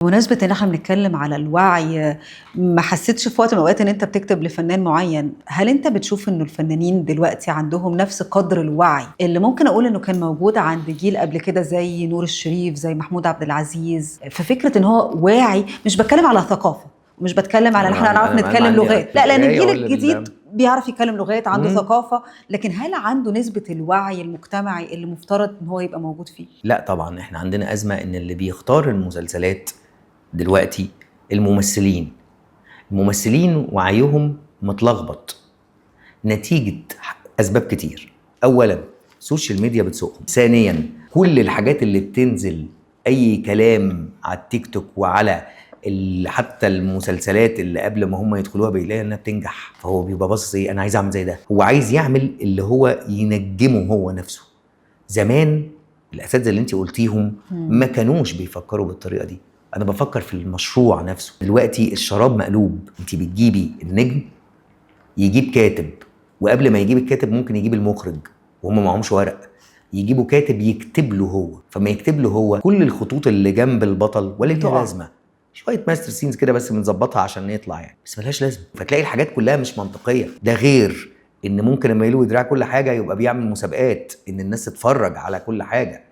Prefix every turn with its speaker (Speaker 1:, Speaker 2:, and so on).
Speaker 1: بمناسبة إن إحنا بنتكلم على الوعي، ما حسيتش في وقت من الأوقات إن أنت بتكتب لفنان معين، هل أنت بتشوف إنه الفنانين دلوقتي عندهم نفس قدر الوعي اللي ممكن أقول إنه كان موجود عند جيل قبل كده زي نور الشريف، زي محمود عبد العزيز، في فكرة إن هو واعي؟ مش باتكلم على ثقافة، ومش باتكلم على إن إحنا نعرف
Speaker 2: انا ما
Speaker 1: نتكلم
Speaker 2: عندي
Speaker 1: لغات،
Speaker 2: في
Speaker 1: لا لأن
Speaker 2: القرايه
Speaker 1: الجيل
Speaker 2: ولا
Speaker 1: الجديد بيعرف يتكلم لغات، عنده
Speaker 2: مم.
Speaker 1: ثقافة، لكن هل عنده نسبة الوعي المجتمعي اللي مفترض إن هو يبقى موجود فيه؟
Speaker 2: لا طبعا احنا عندنا ازمه ان اللي بيختار المسلسلات دلوقتي الممثلين وعيهم متلخبط نتيجه اسباب كتير. اولا السوشيال ميديا بتسوقهم، ثانيا كل الحاجات اللي بتنزل اي كلام على التيك توك وعلى حتى المسلسلات اللي قبل ما هم يدخلوها بيلاقي انها بتنجح، فهو بيبقى باصص ايه، انا عايز اعمل زي ده، هو عايز يعمل اللي هو ينجمه هو نفسه. زمان الاساتذه اللي انت قلتيهم ما كانوش بيفكروا بالطريقه دي، انا بفكر في المشروع نفسه. دلوقتي الشراب مقلوب، انت بتجيبي النجم يجيب كاتب، وقبل ما يجيب الكاتب ممكن يجيب المخرج وهم معهمش ورق، يجيبوا كاتب يكتب له هو، فما يكتب له هو كل الخطوط اللي جنب البطل ولا ليها لازمه، شويه ماستر سينز كده بس بنظبطها عشان يطلع يعني، بس ملهاش لازمه، فتلاقي الحاجات كلها مش منطقيه. ده غير ان ممكن لما يلوي دراع كل حاجه يبقى بيعمل مسابقات ان الناس تتفرج على كل حاجه.